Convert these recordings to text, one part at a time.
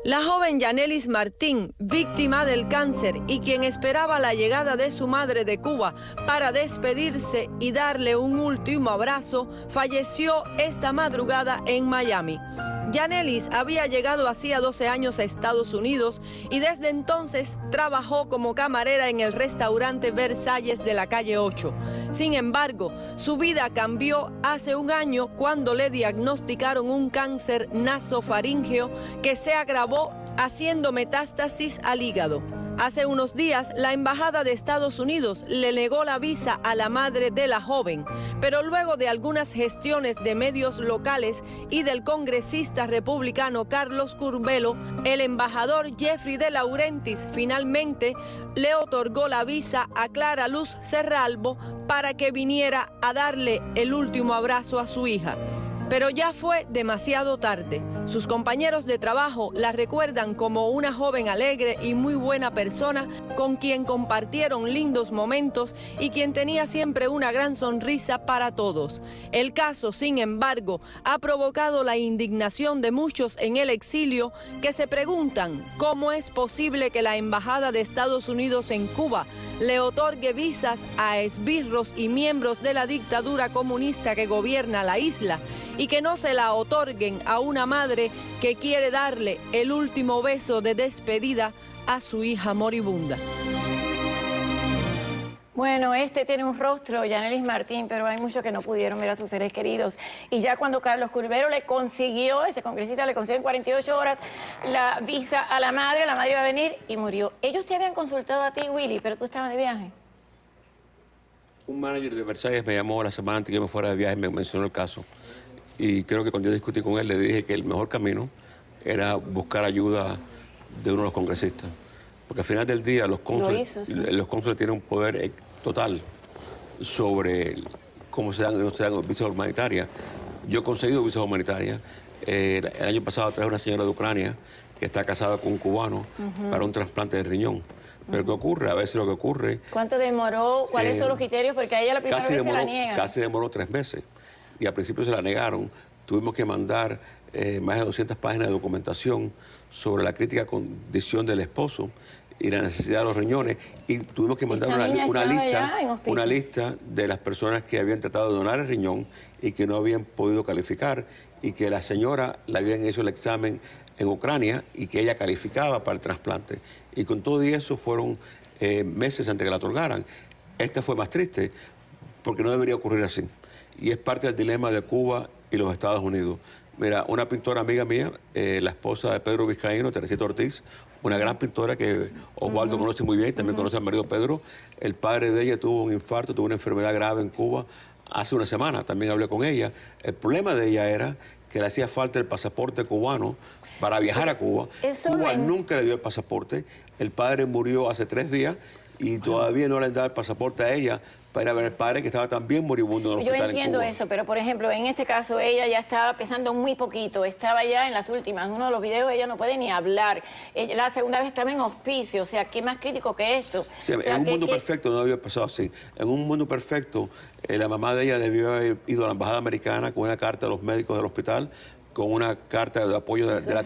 La joven Yanelis Martín, víctima del cáncer y quien esperaba la llegada de su madre de Cuba para despedirse y darle un último abrazo, falleció esta madrugada en Miami. Yanelis había llegado hacía 12 años a Estados Unidos y desde entonces trabajó como camarera en el restaurante Versalles de la calle 8. Sin embargo, su vida cambió hace un año cuando le diagnosticaron un cáncer nasofaríngeo que se agravó haciendo metástasis al hígado. Hace unos días, la Embajada de Estados Unidos le negó la visa a la madre de la joven, pero luego de algunas gestiones de medios locales y del congresista republicano Carlos Curbelo, el embajador Jeffrey De Laurentiis finalmente le otorgó la visa a Clara Luz Serralbo para que viniera a darle el último abrazo a su hija. Pero ya fue demasiado tarde. Sus compañeros de trabajo la recuerdan como una joven alegre y muy buena persona con quien compartieron lindos momentos y quien tenía siempre una gran sonrisa para todos. El caso, sin embargo, ha provocado la indignación de muchos en el exilio que se preguntan cómo es posible que la Embajada de Estados Unidos en Cuba le otorgue visas a esbirros y miembros de la dictadura comunista que gobierna la isla y que no se la otorguen a una madre que quiere darle el último beso de despedida a su hija moribunda. Bueno, este tiene un rostro, Yanelis Martín, pero hay muchos que no pudieron ver a sus seres queridos. Y ya cuando Carlos Curbelo le consiguió, ese congresista le consiguió en 48 horas la visa a la madre iba a venir y murió. Ellos te habían consultado a ti, Willy, pero tú estabas de viaje. Un manager de Versalles me llamó la semana antes que yo me fuera de viaje y me mencionó el caso. Y creo que cuando yo discutí con él le dije que el mejor camino era buscar ayuda de uno de los congresistas. Porque al final del día los cónsules tienen un poder total sobre cómo se dan visas humanitarias. Yo he conseguido visas humanitarias. El año pasado traje una señora de Ucrania que está casada con un cubano para un trasplante de riñón. Pero ¿qué ocurre? A veces lo que ocurre... ¿Cuánto demoró? ¿Cuáles son los criterios? Porque a ella la primera vez se la niegan. Casi demoró 3 meses. Y al principio se la negaron. Tuvimos que mandar más de 200 páginas de documentación sobre la crítica condición del esposo y la necesidad de los riñones. Y tuvimos que mandar una lista de las personas que habían tratado de donar el riñón y que no habían podido calificar y que la señora le habían hecho el examen en Ucrania y que ella calificaba para el trasplante. Y con todo eso fueron meses antes que la otorgaran. Esta fue más triste porque no debería ocurrir así. Y es parte del dilema de Cuba y los Estados Unidos. Mira, una pintora amiga mía, la esposa de Pedro Vizcaíno, Teresita Ortiz, una gran pintora que Osvaldo conoce muy bien, también conoce al marido Pedro. El padre de ella tuvo un infarto, tuvo una enfermedad grave en Cuba hace una semana, también hablé con ella. El problema de ella era que le hacía falta el pasaporte cubano para viajar a Cuba. Cuba nunca le dio el pasaporte. El padre murió hace 3 días y todavía no le han dado el pasaporte a ella para ir a ver al padre que estaba también moribundo en el hospital en Cuba. Yo entiendo eso, pero por ejemplo, en este caso ella ya estaba pesando muy poquito, estaba ya en las últimas. En uno de los videos ella no puede ni hablar. La segunda vez estaba en hospicio, o sea, ¿qué más crítico que esto? Sí, o sea, en un mundo perfecto no había pasado así. En un mundo perfecto, la mamá de ella debió haber ido a la embajada americana con una carta a los médicos del hospital, con una carta de apoyo de la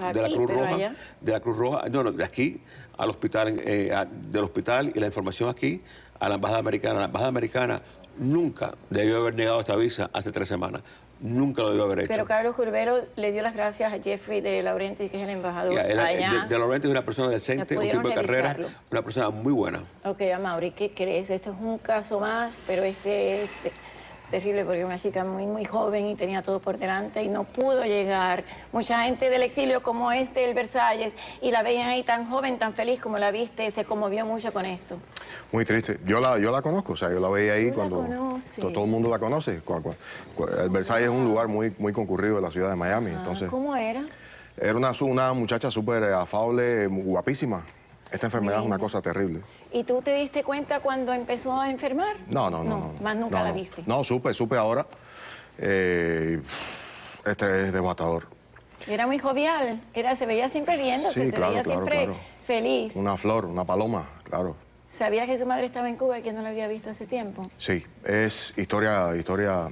Cruz Roja, de aquí al hospital, del hospital y la información aquí a la embajada americana. La embajada americana nunca debió haber negado esta visa hace 3 semanas. Nunca lo debió haber hecho. Pero Carlos Curbelo le dio las gracias a Jeffrey De Laurentiis, que es el embajador allá. De Laurentiis es una persona decente, un tipo de carrera, una persona muy buena. Ok, Amaury, ¿qué crees? Esto es un caso más, pero terrible porque una chica muy joven y tenía todo por delante y no pudo llegar. Mucha gente del exilio como el Versalles y la veían ahí tan joven, tan feliz como la viste, se conmovió mucho con esto. Muy triste. Yo la conozco, o sea, yo la veía ahí cuando todo el mundo la conoce. El Versalles es un lugar muy concurrido de la ciudad de Miami. Entonces, ¿cómo era? Era una muchacha súper afable, guapísima. Esta enfermedad es una cosa terrible. ¿Y tú te diste cuenta cuando empezó a enfermar? No. Más nunca la viste. No, supe ahora. Este es devastador. Era muy jovial, se veía siempre riéndose, sí, se veía siempre feliz. Una flor, una paloma, claro. ¿Sabías que su madre estaba en Cuba y que no la había visto hace tiempo? Sí, es historia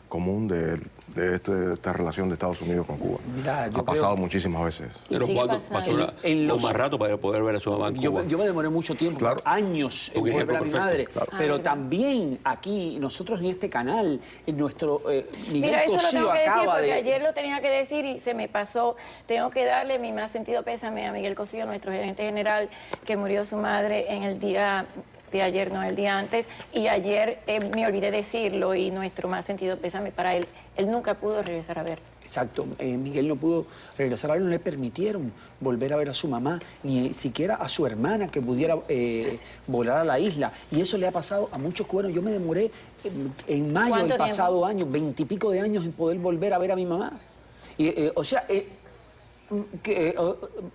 común de de esta relación de Estados Unidos con Cuba. Mira, yo ha pasado muchísimas veces. Pero sigue Osvaldo pasando. pasó más rato para poder ver a su mamá en Cuba. Yo me demoré mucho tiempo, Claro. años en Un poder ver a mi ejemplo madre. perfecto, Pero también aquí, nosotros en este canal, en nuestro Miguel Mira, eso lo Cosío tengo que decir acaba porque de... ayer lo tenía que decir y se me pasó. Tengo que darle mi más sentido pésame a Miguel Cosío, nuestro gerente general, que murió su madre en el día de ayer, no el día antes, y ayer me olvidé decirlo y nuestro más sentido pésame para él. Él nunca pudo regresar a ver. Exacto, Miguel no pudo regresar a ver, no le permitieron volver a ver a su mamá, ni siquiera a su hermana que pudiera volar a la isla. Y eso le ha pasado a muchos cubanos. Yo me demoré en mayo del pasado año, 20 y pico de años, en poder volver a ver a mi mamá.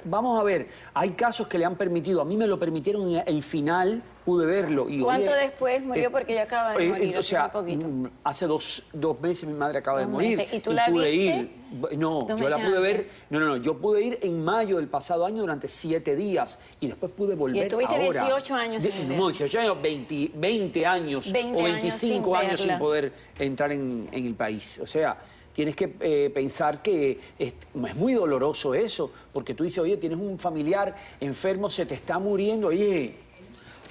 Vamos a ver, hay casos que le han permitido, a mí me lo permitieron en el final, pude verlo. Y, ¿Cuánto después murió? Porque ella acaba de morir hace muy poquito. Hace dos meses mi madre acaba de morir. ¿Y tú la pude viste? ir. No, yo la pude ver. No, yo pude ir en mayo del pasado año durante 7 días y después pude volver. Y estuviste ahora. 18 años sin ver. No, 18 años, 20 años 20 o 25 años sin verla. poder entrar en el país. O sea, tienes que pensar que es muy doloroso eso, porque tú dices, oye, tienes un familiar enfermo, se te está muriendo, oye.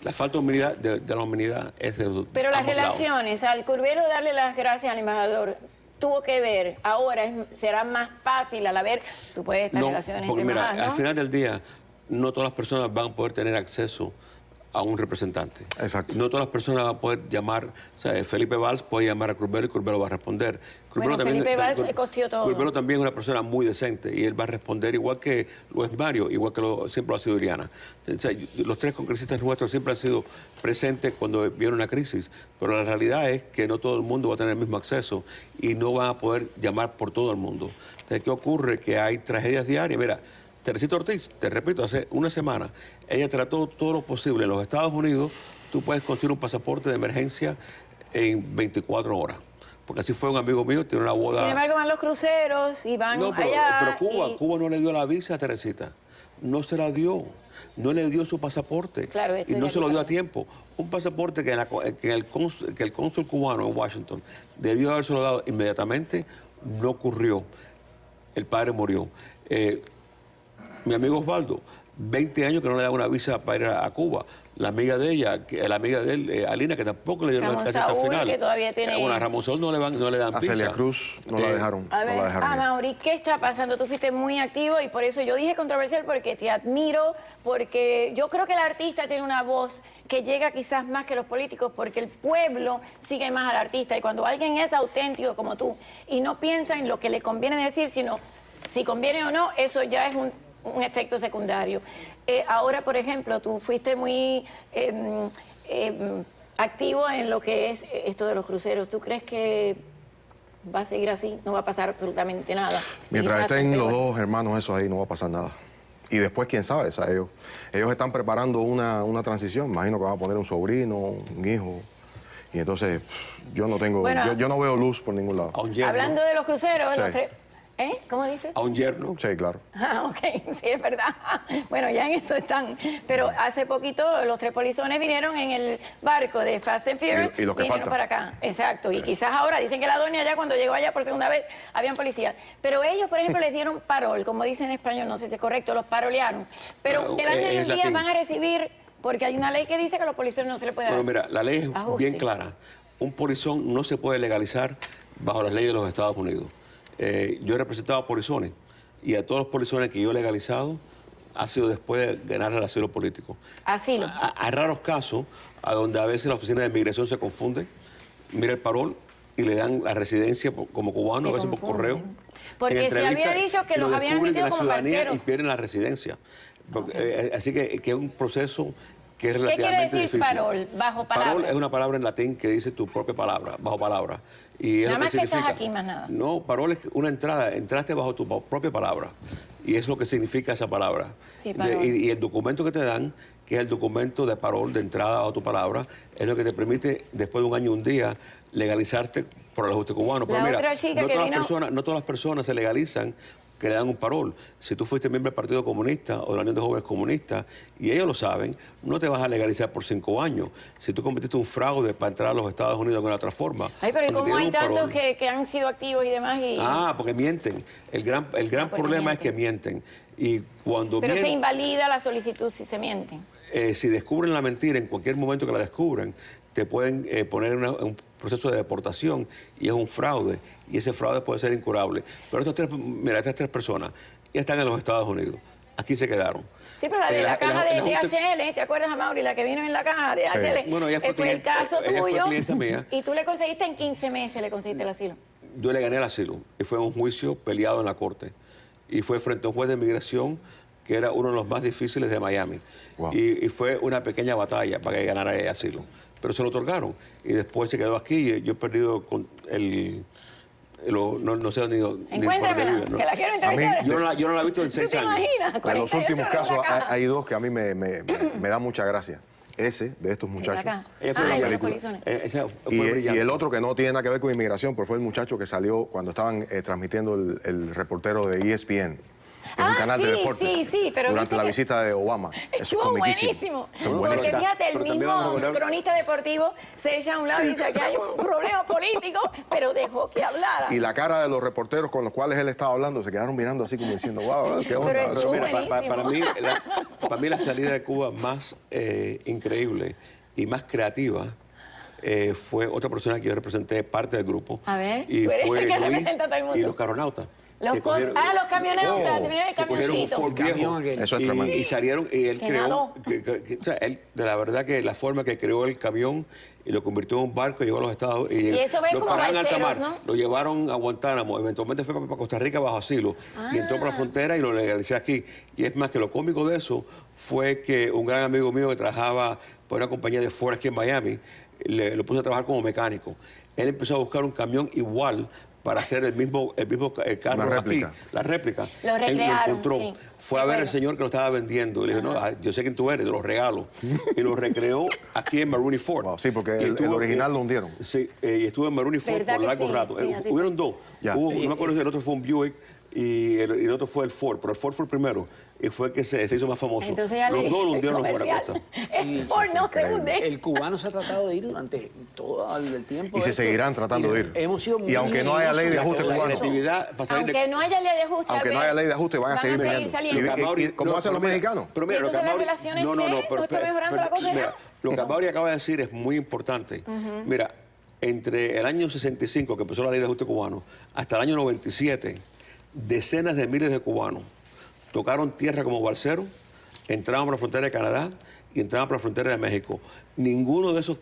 La falta de humanidad, de la humanidad es de Pero las ambos lados. relaciones, al Curbelo darle las gracias al embajador, tuvo que ver, ahora será más fácil al haber supuestas relaciones porque entre mira, más, ¿no? al final del día, no todas las personas van a poder tener acceso a un representante. Exacto. No todas las personas van a poder llamar, o sea, Felipe Valls puede llamar a Curbelo y Curbelo va a responder. Bueno, Felipe Valls costeó todo. Curbelo también es una persona muy decente y él va a responder igual que lo es Mario, igual que siempre lo ha sido Iliana. O sea, los 3 congresistas nuestros siempre han sido presentes cuando viene una crisis, pero la realidad es que no todo el mundo va a tener el mismo acceso y no van a poder llamar por todo el mundo. Entonces, ¿qué ocurre? Que hay tragedias diarias. Mira, Teresita Ortiz, te repito, hace una semana, ella trató todo lo posible. En los Estados Unidos, tú puedes conseguir un pasaporte de emergencia en 24 horas. Porque así fue un amigo mío, tiene una boda... Sin embargo, van los cruceros y van allá. Pero Cuba no le dio la visa a Teresita. No se la dio. No le dio su pasaporte. Claro, y no se lo dio a tiempo. Un pasaporte que el cónsul cubano en Washington debió habérselo dado inmediatamente, no ocurrió. El padre murió. Mi amigo Osvaldo, 20 años que no le dan una visa para ir a Cuba. La amiga de ella, la amiga de él, Alina, que tampoco le dieron Ramón casi hasta el Saúl, final. que todavía tiene... Bueno, a Ramón Saúl no le dan A visa. Celia Cruz no la dejaron. A ver, no la dejaron ir. Mauri, ¿qué está pasando? Tú fuiste muy activo y por eso yo dije controversial porque te admiro, porque yo creo que el artista tiene una voz que llega quizás más que los políticos porque el pueblo sigue más al artista y cuando alguien es auténtico como tú y no piensa en lo que le conviene decir, sino si conviene o no, eso ya es un efecto secundario. Ahora, por ejemplo, tú fuiste muy activo en lo que es esto de los cruceros. ¿Tú crees que va a seguir así? No va a pasar absolutamente nada. Mientras Quizás estén los peor. 2 hermanos esos ahí, no va a pasar nada. Y después, quién sabe, o sea, ellos están preparando una transición. Imagino que van a poner un sobrino, un hijo. Y entonces, yo no tengo, Bueno, yo no veo luz por ningún lado. A un yerno. Hablando de los cruceros, Sí. los tres... ¿Cómo dices? A un yerno. Sí, claro. Ah, ok, sí, es verdad. Bueno, ya en eso están. Pero hace poquito los 3 polizones vinieron en el barco de Fast and Furious Y los que vinieron faltan. para acá. Exacto. Y quizás ahora dicen que la doña ya cuando llegó allá por segunda vez habían policías. Pero ellos, por ejemplo, les dieron parol, como dicen en español, no sé si es correcto, los parolearon. Pero el año y es un día latín. van a recibir, porque hay una ley que dice que a los polizones no se les puede dar. Bueno, mira, la ley es ajuste. bien clara. Un polizón no se puede legalizar bajo las leyes de los Estados Unidos. Yo he representado a polizones y a todos los polizones que yo he legalizado ha sido después de ganar el asilo político. Asilo. Hay raros casos a donde a veces la oficina de migración se confunde, mira el parol y le dan la residencia como cubano, a veces por correo. Porque se había entrevistan dicho que y lo los habían descubren admitido en la como ciudadanía parceros. y pierden la residencia. Así que es un proceso que es ¿Qué relativamente quiere decir difícil. parol? Bajo palabra. Parol es una palabra en latín que dice tu propia palabra, bajo palabra. Y es Nada lo más que estás significa. aquí, más nada. No, parol es una entrada, entraste bajo tu propia palabra. Y es lo que significa esa palabra. Sí, parol. Y el documento que te dan, que es el documento de parol, de entrada bajo tu palabra, es lo que te permite, después de un año y un día, legalizarte por el ajuste cubano. Pero La mira, otra chica no que todas vino- las personas se legalizan que le dan un parol. Si tú fuiste miembro del Partido Comunista o de la Unión de Jóvenes Comunistas, y ellos lo saben, no te vas a legalizar por 5 años. Si tú cometiste un fraude para entrar a los Estados Unidos de alguna otra forma. Ay, pero ¿y porque cómo tienen hay un tantos parol. que han sido activos y demás? Porque mienten. El gran porque problema es que mienten. Y cuando Pero se mienten, invalida la solicitud si se mienten. si descubren la mentira, en cualquier momento que la descubran, te pueden poner en un proceso de deportación y es un fraude. Y ese fraude puede ser incurable. Pero estas 3 personas ya están en los Estados Unidos. Aquí se quedaron. Sí, pero la de la caja de ajuste- DHL, ¿te acuerdas, Amaury? La que vino en la caja de DHL. Bueno, ella fue fue el caso ella fue tuyo. clienta mía. Y tú le conseguiste en 15 meses, le conseguiste el asilo. Yo le gané el asilo y fue un juicio peleado en la corte. Y fue frente a un juez de inmigración que era uno de los más difíciles de Miami. Wow. Y fue una pequeña batalla para que ganara el asilo. Pero se lo otorgaron. Y después se quedó aquí. Y yo he perdido con no sé ni por dónde Encuéntramela, vive, ¿no? que la quiero entrevistar. Yo no la he visto en 6 ¿Tú te años. imaginas? En 48 los últimos horas en casos la caja. hay 2 que a mí me da mucha gracia. Ese, de estos En la muchachos. caja. Ella fue Ah, la el de los película. polizones. Esa fue Y brillante. el otro que no tiene nada que ver con inmigración, pero fue el muchacho que salió cuando estaban transmitiendo el reportero de ESPN. Que es un canal de sí, deportes. sí, pero durante viste la que visita de Obama. Eso es Estuvo comiquísimo. buenísimo. Eso es Porque buenísimo. fíjate, el Pero también mismo vamos a recordar- cronista deportivo se echa a un lado y dice que hay un problema político, pero dejó que hablara. Y la cara de los reporteros con los cuales él estaba hablando se quedaron mirando así como diciendo, wow, qué onda. Pero estuvo Mira, buenísimo. para mí la salida de Cuba más increíble y más creativa fue otra persona que yo representé parte del grupo. A ver, y tú eres fue el que Luis representa a todo el mundo. y los caronautas. Los que cogieron- los camioneros, se vinieron el que cogieron un camioncito. Ford El camión viejo aquel. Eso es y, tremendo. y salieron y él Que creó nadó. o sea, él de la verdad que la forma que creó el camión y lo convirtió en un barco y llegó a los Estados y eso ves lo como pararon en alta balseros, mar, ¿no? lo llevaron a Guantánamo, eventualmente fue para Costa Rica bajo asilo y entró por la frontera y lo legalicé aquí. Y es más que lo cómico de eso fue que un gran amigo mío que trabajaba por una compañía de Ford aquí en Miami lo puso a trabajar como mecánico. Él empezó a buscar un camión igual para hacer el mismo carro Una réplica. aquí, la réplica. Lo Él recrearon, encontró. sí. Fue a ver al Recuerdo. señor que lo estaba vendiendo. Y le dijo, no, yo sé quién tú eres, te los regalo. Y lo recreó aquí en Marooney Ford. Wow, sí, porque Y el original lo hundieron. Sí, y estuvo en Marooney Ford ¿Verdad por que largo sí? rato. Sí, así Hubieron 2. Ya. No me acuerdo si el otro fue un Buick y el otro fue el Ford, pero el Ford fue el primero y fue el que se hizo más famoso. Entonces ya le Los dos lo hice el hundieron los comercial. guardacosta. El Ford no se hunde. El cubano se ha tratado de ir durante todo el tiempo. Y de se esto. seguirán tratando de ir. Hemos sido muy Y aunque no haya ley de generosos ajuste con La cubano. eso. creatividad para salir Aunque no haya ley de ajuste. Aunque no Albert, haya ley de ajuste, van a seguir viniendo. saliendo. ¿Y cómo hacen los mexicanos? Pero mira, ¿Y lo que entonces las Amaury- relaciones no, qué? ¿No está mejorando la cosa ya? mira, lo que Amaury acaba de decir es muy importante. Mira, entre el año 65, que empezó la ley de ajuste cubano, hasta el año 97, decenas de miles de cubanos tocaron tierra como balseros, entraban por la frontera de Canadá y entraban por la frontera de México. Ninguno de esos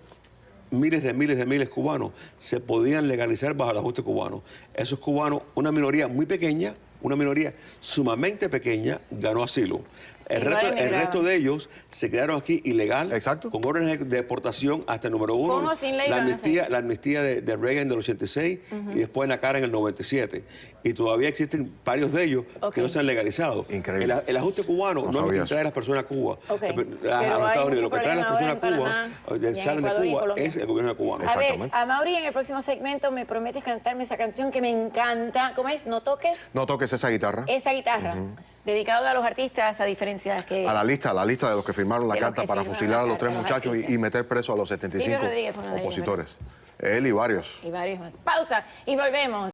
miles de cubanos se podían legalizar bajo el ajuste cubano. Esos cubanos, una minoría muy pequeña, una minoría sumamente pequeña, ganó asilo. El Igual resto, el emigraron. resto de ellos se quedaron aquí ilegal, Exacto. con órdenes de deportación hasta el número 1. ¿Cómo sin ley la van a amnistía, la amnistía de Reagan del 86 y después en la cara en el 97. Y todavía existen varios de ellos Ok. que no se han legalizado. Increíble. El ajuste cubano No no, es lo sabía que eso. trae a las personas a Cuba, Ok. a Pero los hay Estados mucho Unidos. Lo que trae a las problema personas a ahora Cuba, en Panamá, y en salen de Ecuador y Cuba, Colombia. es el gobierno cubano. A ver, Exactamente. Amaury, en el próximo segmento me prometes cantarme esa canción que me encanta. ¿Cómo es? ¿No toques No toques esa guitarra. esa guitarra? Dedicado a los artistas, a diferencia que... A la lista de los que firmaron la De los carta que para firmaron fusilar a la los 3 carta, los muchachos artistas. y meter preso a los 75 Silvio Rodríguez fue uno de ellos, opositores. Él y varios. Y varios más. Pausa y volvemos.